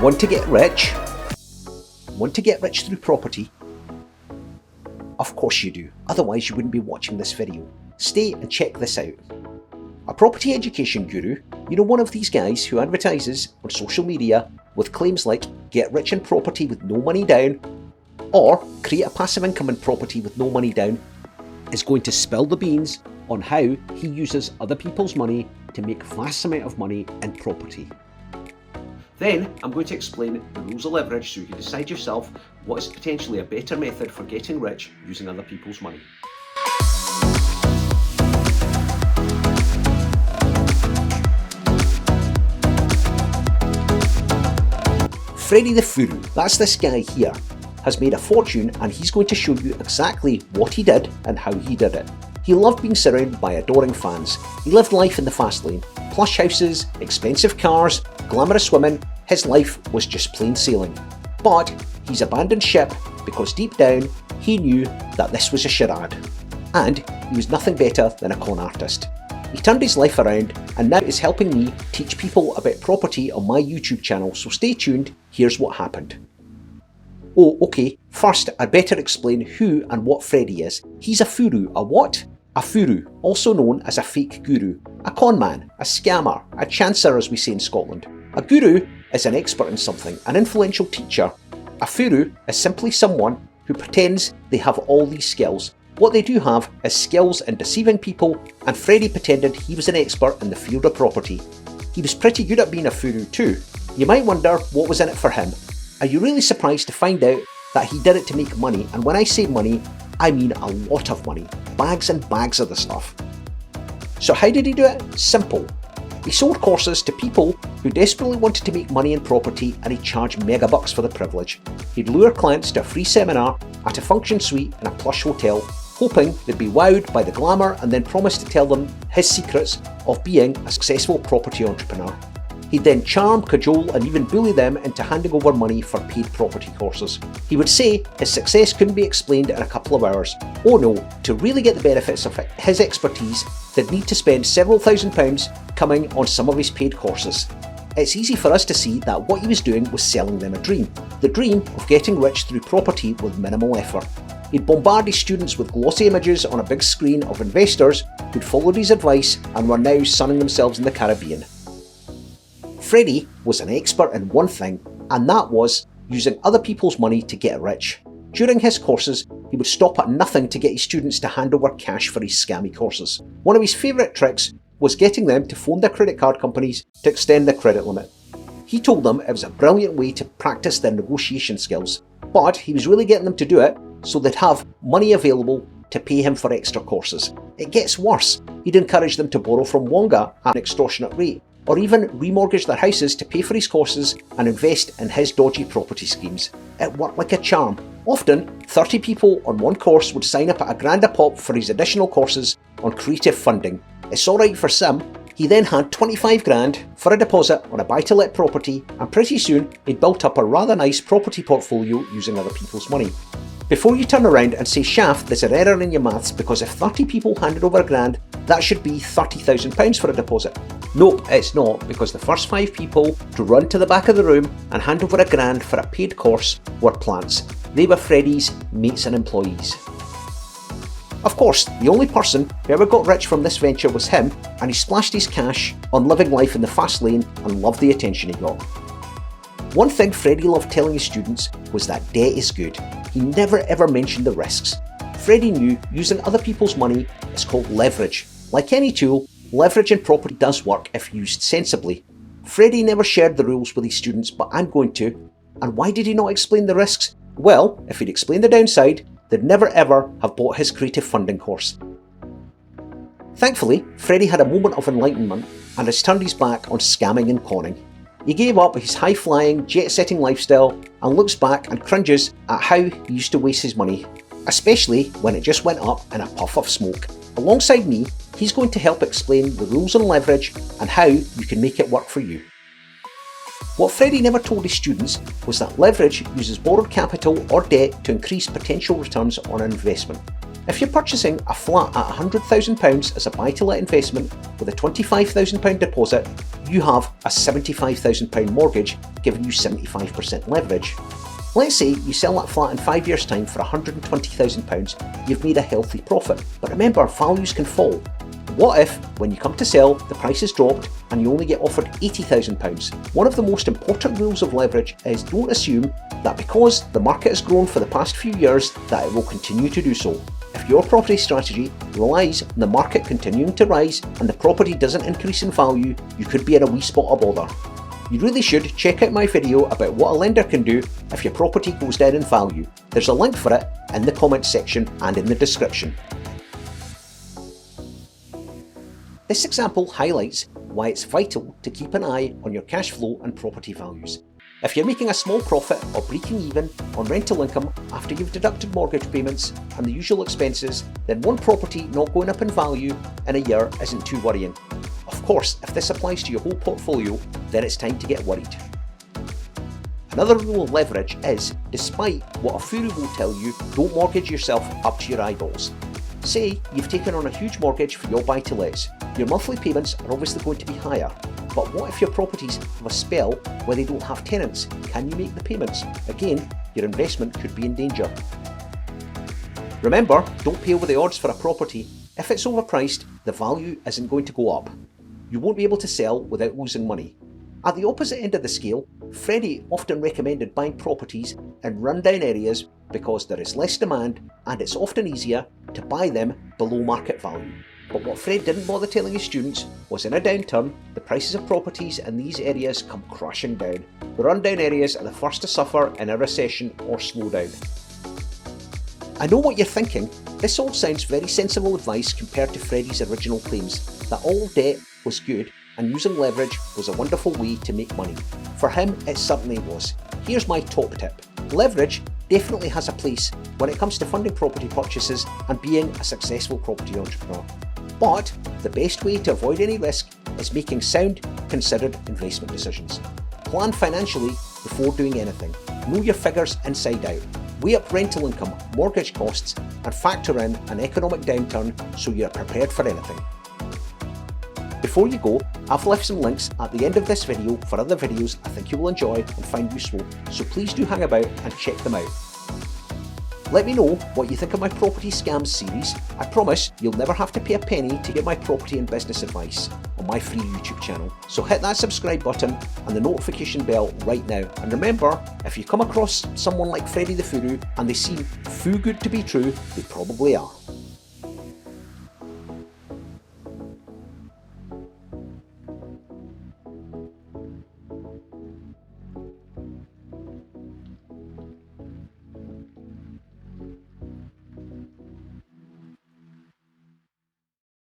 Want to get rich? Want to get rich through property? Of course you do, otherwise you wouldn't be watching this video. Stay and check this out. A property education guru, one of these guys who advertises on social media with claims like get rich in property with no money down, or create a passive income in property with no money down, is going to spill the beans on how he uses other people's money to make vast amount of money in property. Then I'm going to explain the rules of leverage so you can decide yourself what is potentially a better method for getting rich using other people's money. Freddie the Food, that's this guy here, has made a fortune and he's going to show you exactly what he did and how he did it. He loved being surrounded by adoring fans. He lived life in the fast lane. Plush houses, expensive cars, glamorous women. His life was just plain sailing. But he's abandoned ship because deep down he knew that this was a charade. And he was nothing better than a con artist. He turned his life around and now is helping me teach people about property on my YouTube channel, so stay tuned, here's what happened. Oh, okay, first I'd better explain who and what Freddie is. He's a furu. A what? A furu, also known as a fake guru, a con man, a scammer, a chancer as we say in Scotland. A guru is an expert in something, an influential teacher. A furu is simply someone who pretends they have all these skills. What they do have is skills in deceiving people, and Freddie pretended he was an expert in the field of property. He was pretty good at being a furu too. You might wonder what was in it for him. Are you really surprised to find out that he did it to make money? And when I say money, I mean a lot of money. Bags and bags of the stuff. So how did he do it? Simple. He sold courses to people who desperately wanted to make money in property, and he'd charge megabucks for the privilege. He'd lure clients to a free seminar at a function suite in a plush hotel, hoping they'd be wowed by the glamour and then promise to tell them his secrets of being a successful property entrepreneur. He'd then charm, cajole and even bully them into handing over money for paid property courses. He would say his success couldn't be explained in a couple of hours. Oh no, to really get the benefits of his expertise, they'd need to spend several £1,000s coming on some of his paid courses. It's easy for us to see that what he was doing was selling them a dream. The dream of getting rich through property with minimal effort. He'd bombard his students with glossy images on a big screen of investors who'd followed his advice and were now sunning themselves in the Caribbean. Freddie was an expert in one thing, and that was using other people's money to get rich. During his courses, he would stop at nothing to get his students to hand over cash for his scammy courses. One of his favourite tricks was getting them to phone their credit card companies to extend their credit limit. He told them it was a brilliant way to practice their negotiation skills, but he was really getting them to do it so they'd have money available to pay him for extra courses. It gets worse. He'd encourage them to borrow from Wonga at an extortionate rate, or even remortgage their houses to pay for his courses and invest in his dodgy property schemes. It worked like a charm. Often, 30 people on one course would sign up at £1,000 a pop for his additional courses on creative funding. It's alright for some. He then had 25 grand for a deposit on a buy-to-let property, and pretty soon he'd built up a rather nice property portfolio using other people's money. Before you turn around and say, Shaf, there's an error in your maths because if 30 people handed over £1,000, that should be £30,000 for a deposit. Nope, it's not, because the first 5 people to run to the back of the room and hand over £1,000 for a paid course were plants. They were Freddie's mates and employees. Of course, the only person who ever got rich from this venture was him, and he splashed his cash on living life in the fast lane and loved the attention he got. One thing Freddie loved telling his students was that debt is good. He never ever mentioned the risks. Freddie knew using other people's money is called leverage. Like any tool, leverage in property does work if used sensibly. Freddie never shared the rules with his students, but I'm going to. And why did he not explain the risks? Well, if he'd explained the downside, they'd never ever have bought his creative funding course. Thankfully, Freddie had a moment of enlightenment and has turned his back on scamming and conning. He gave up his high-flying, jet-setting lifestyle and looks back and cringes at how he used to waste his money, especially when it just went up in a puff of smoke. Alongside me, he's going to help explain the rules on leverage and how you can make it work for you. What Freddie never told his students was that leverage uses borrowed capital or debt to increase potential returns on an investment. If you're purchasing a flat at £100,000 as a buy-to-let investment with a £25,000 deposit, you have a £75,000 mortgage giving you 75% leverage. Let's say you sell that flat in 5 years' time for £120,000, you've made a healthy profit. But remember, values can fall. What if, when you come to sell, the price has dropped and you only get offered £80,000? One of the most important rules of leverage is don't assume that because the market has grown for the past few years that it will continue to do so. If your property strategy relies on the market continuing to rise and the property doesn't increase in value, you could be in a wee spot of bother. You really should check out my video about what a lender can do if your property goes down in value. There's a link for it in the comments section and in the description. This example highlights why it's vital to keep an eye on your cash flow and property values. If you're making a small profit or breaking even on rental income after you've deducted mortgage payments and the usual expenses, then one property not going up in value in a year isn't too worrying. Of course, if this applies to your whole portfolio, then it's time to get worried. Another rule of leverage is, despite what a furu will tell you, don't mortgage yourself up to your eyeballs. Say you've taken on a huge mortgage for your buy-to-lets. Your monthly payments are obviously going to be higher. But what if your properties have a spell where they don't have tenants? Can you make the payments? Again, your investment could be in danger. Remember, don't pay over the odds for a property. If it's overpriced, the value isn't going to go up. You won't be able to sell without losing money. At the opposite end of the scale, Freddie often recommended buying properties in rundown areas because there is less demand and it's often easier to buy them below market value. But what Fred didn't bother telling his students was in a downturn, the prices of properties in these areas come crashing down. The rundown areas are the first to suffer in a recession or slowdown. I know what you're thinking. This all sounds very sensible advice compared to Freddie's original claims that all debt was good and using leverage was a wonderful way to make money. For him, it certainly was. Here's my top tip. Leverage definitely has a place when it comes to funding property purchases and being a successful property entrepreneur. But the best way to avoid any risk is making sound, considered investment decisions. Plan financially before doing anything. Know your figures inside out. Weigh up rental income, mortgage costs, and factor in an economic downturn so you're prepared for anything. Before you go, I've left some links at the end of this video for other videos I think you will enjoy and find useful, so please do hang about and check them out. Let me know what you think of my property scams series. I promise you'll never have to pay a penny to get my property and business advice on my free YouTube channel. So hit that subscribe button and the notification bell right now. And remember, if you come across someone like Freddie the Food and they seem too good to be true, they probably are.